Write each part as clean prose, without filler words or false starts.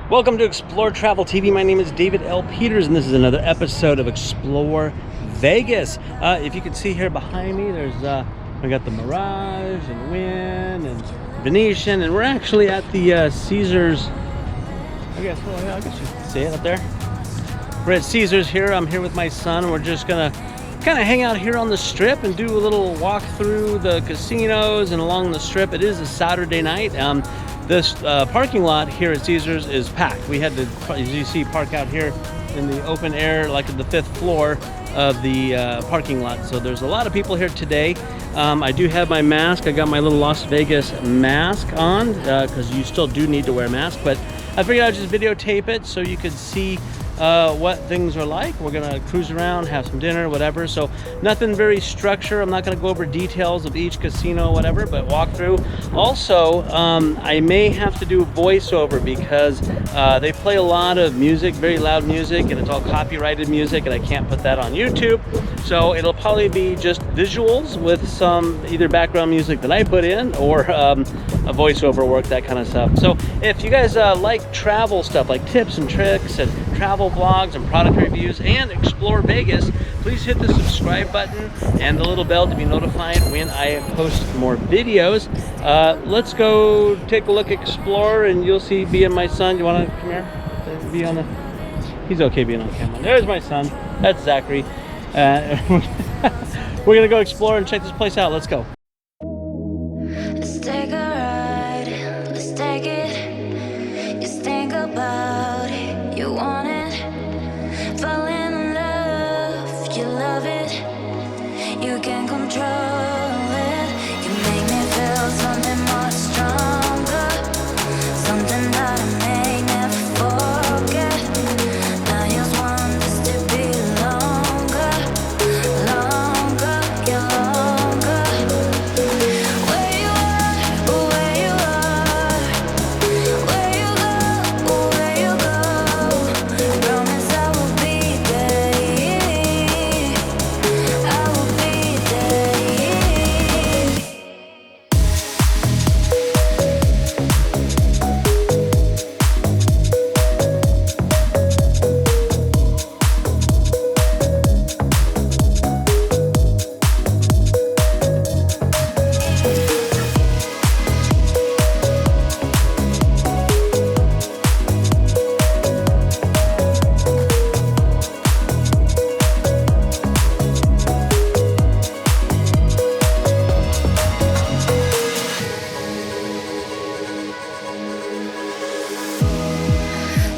Welcome to Explore Travel TV. My name is David L. Peters, and this is another episode of Explore Vegas. If you can see here behind me, there's we got the Mirage and Wynn and Venetian, and we're actually at the Caesars. I guess you can see it up there. We're at Caesars here. I'm here with my son. We're just gonna kind of hang out here on the strip and do a little walk through the casinos and along the strip. It is a Saturday night. This parking lot here at Caesars is packed. We had to, as you see, park out here in the open air, like at the 5th floor of the parking lot. So there's a lot of people here today. I do have my mask. I got my little Las Vegas mask on because you still do need to wear a mask. But I figured I'd just videotape it so you could see what things are like. We're gonna cruise around, have some dinner, whatever. So nothing very structured. I'm not gonna go over details of each casino, whatever, but walk through. Also, I may have to do voiceover because they play a lot of music, very loud music, and it's all copyrighted music, and I can't put that on YouTube. So it'll probably be just visuals with some either background music that I put in or a voiceover work, that kind of stuff. So if you guys like travel stuff, like tips and tricks and travel vlogs and product reviews and Explore Vegas, please hit the subscribe button and the little bell to be notified when I post more videos. Let's go take a look, explore, and you'll see me and my son. You want to come here? Be on the... He's okay being on camera. There's my son. That's Zachary. We're gonna go explore and check this place out. Let's go. Let's take a ride, let's take it. Just think about it, you want it. Falling in love, you love it. You can control it. You make me feel something more stronger, something that I may never forget. I just want this to be longer, longer, yeah, longer. Where you are, where you are, where you go, where you go. Promise I will be there, I will be there.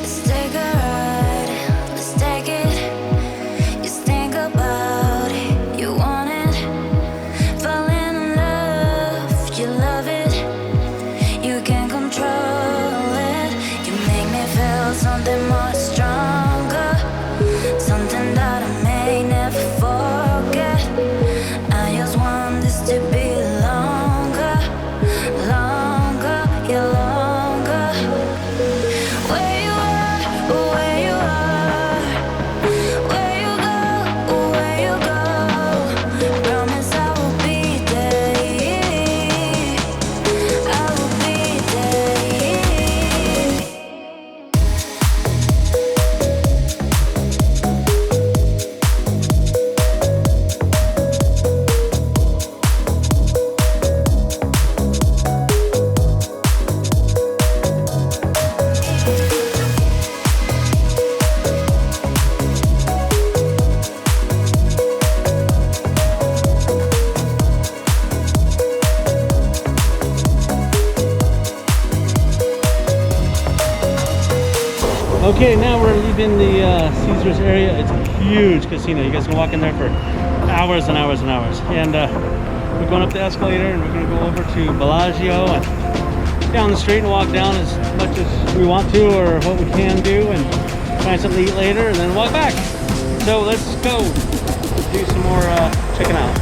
Let's take a ride, let's take it. Just think about it, you want it. Falling in love, you love it. You can control it. You make me feel something more stronger, something that I may never forget. I just want this to be longer, longer, yeah, longer. Where you are, where you are, where you go, where you go. Promise I will be there, I will be there. Okay, now we're leaving the Caesars area. It's a huge casino. You guys can walk in there for hours and hours and hours. And we're going up the escalator, and we're going to go over to Bellagio and down the street and walk down as much as we want to or what we can do, and find something to eat later and then walk back. So let's go do some more checking out.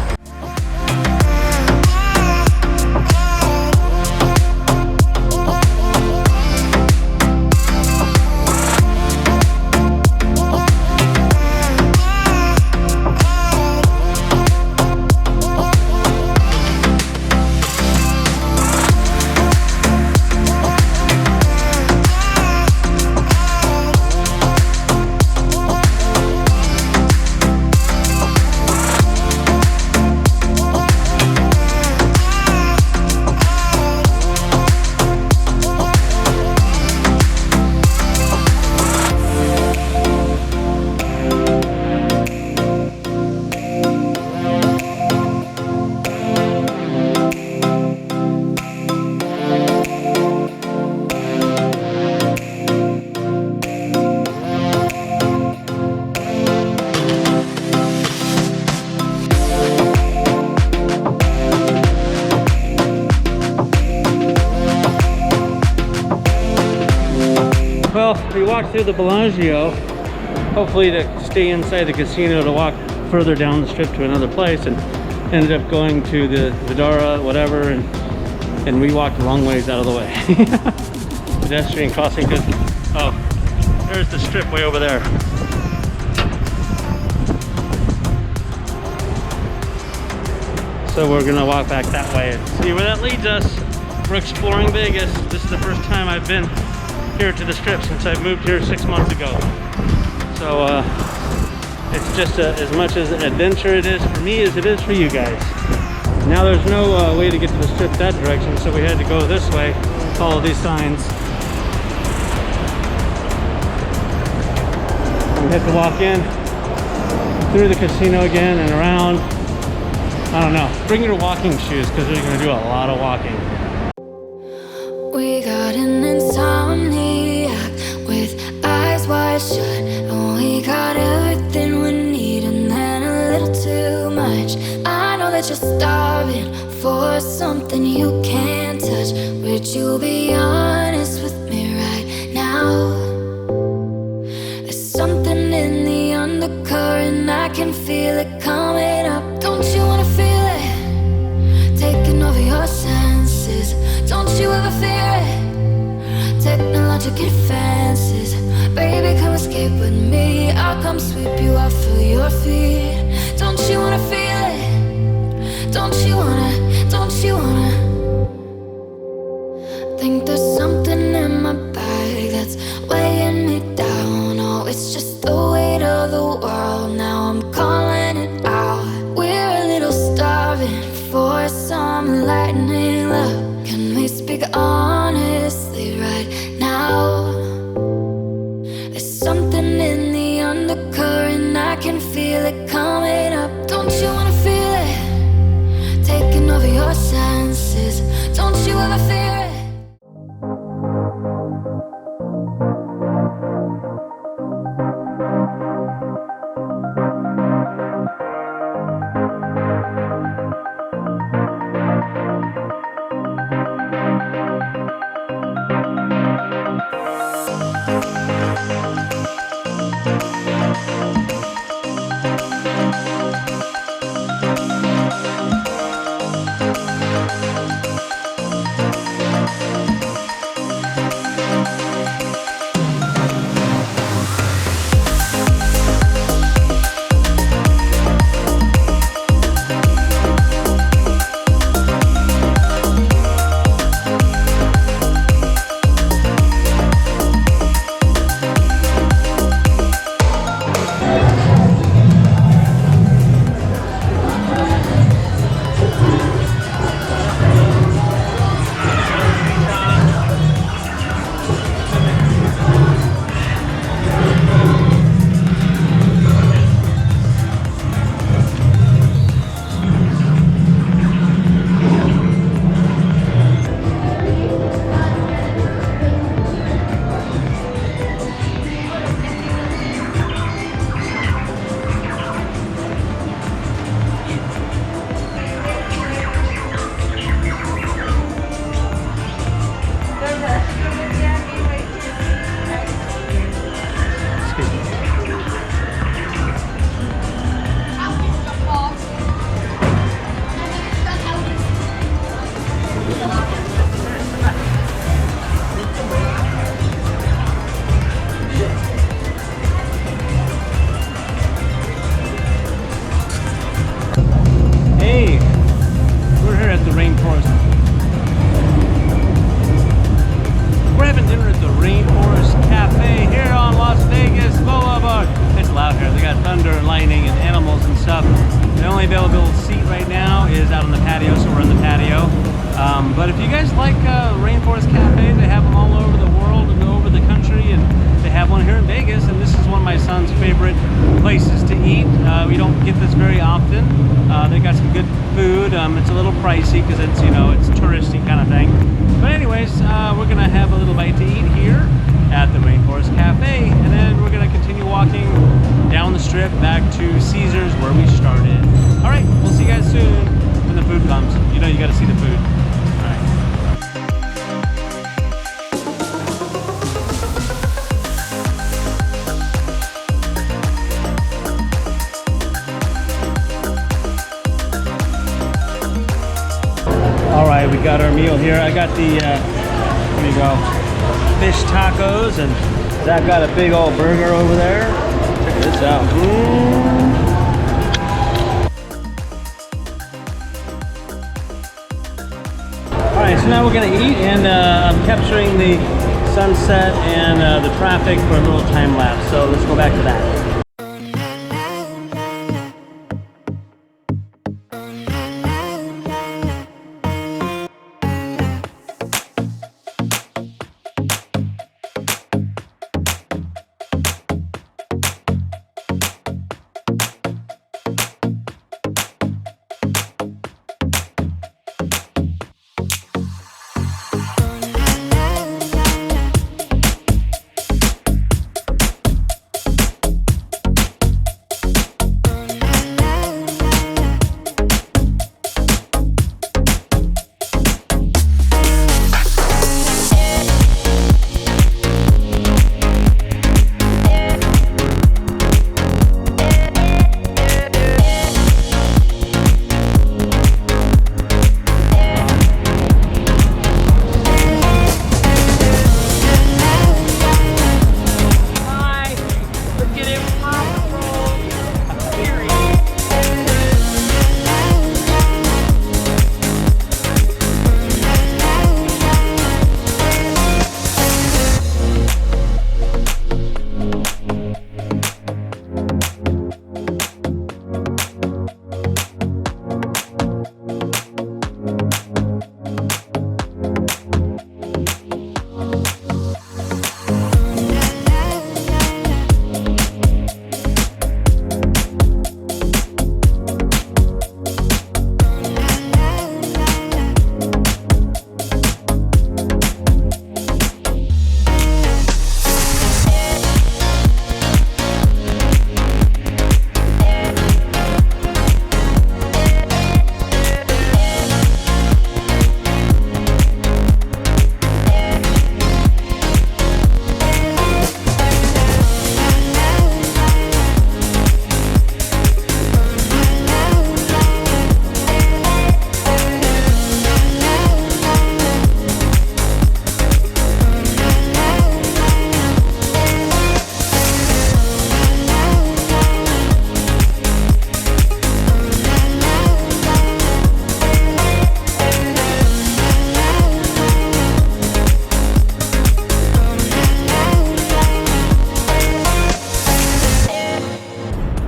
Well, we walked through the Bellagio, hopefully to stay inside the casino to walk further down the strip to another place, and ended up going to the Vidara, whatever, and we walked the wrong ways out of the way. Pedestrian crossing, because, oh, there's the strip way over there. So we're gonna walk back that way and see where that leads us. We're exploring Vegas. This is the first time I've been here to the strip since I moved here 6 months ago. So it's just as much as an adventure it is for me as it is for you guys. Now there's no way to get to the strip that direction, so we had to go this way, follow these signs. We have to walk in through the casino again and around. I don't know. Bring your walking shoes because we're going to do a lot of walking. We got an insomniac with eyes wide shut, and we got everything we need and then a little too much. I know that you're starving for something you can't touch. Would you be honest with me right now? There's something in the undercurrent, I can feel it coming up. Don't you wanna feel it taking over your senses? Don't you ever fear it? Technologic advances, baby, come escape with me. I'll come sweep you off of your feet. Don't you wanna feel it? Don't you wanna? Don't you wanna? Think there's something in my bag that's weighing me down. Oh, it's just the weight of the world. Now I'm calling it out. We're a little starving for some lightning love. Can we speak honestly right now? There's something in the undercurrent, I can feel it coming up. Don't you wanna feel it taking over your senses? Don't you ever fear it? Rainforest. We're having dinner at the Rainforest Café here on Las Vegas Boulevard. It's loud here. They got thunder and lightning and animals and stuff. The only available seat right now is out on the patio, so we're in the patio. But if you guys like Rainforest Cafe, they have them all over the world and over the country, and they have one here in Vegas, and this is one of my son's favorite places to eat. We don't get this very often. They got some good food. It's a little pricey because it's, you know, it's touristy kind of thing. But anyways, we're gonna have a little bite to eat here at the Rainforest Cafe, and then we're gonna continue walking down the strip back to Caesars where we started. All right, we'll see you guys soon when the food comes. You know, you got to see the food. All right. got our meal here. I got the, here we go, fish tacos, and Zach got a big old burger over there. Check this out. All right, so now we're gonna eat, and I'm capturing the sunset and the traffic for a little time lapse. So let's go back to that.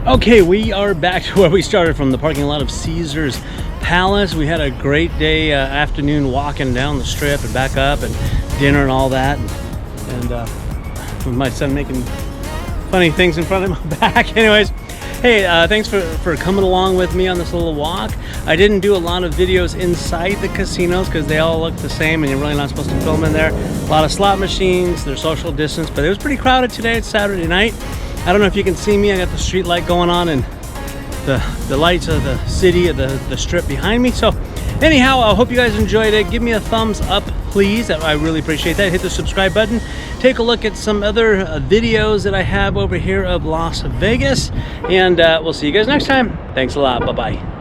Okay, we are back to where we started from, the parking lot of Caesar's Palace. We had a great day, afternoon walking down the strip and back up, and dinner and all that. And with my son making funny things in front of my back. Anyways, hey, thanks for coming along with me on this little walk. I didn't do a lot of videos inside the casinos because they all look the same and you're really not supposed to film in there. A lot of slot machines, they're social distance, but it was pretty crowded today. It's Saturday night. I don't know if you can see me. I got the street light going on and the lights of the city, of the strip behind me. So anyhow, I hope you guys enjoyed it. Give me a thumbs up, please. I really appreciate that. Hit the subscribe button. Take a look at some other videos that I have over here of Las Vegas. And we'll see you guys next time. Thanks a lot. Bye-bye.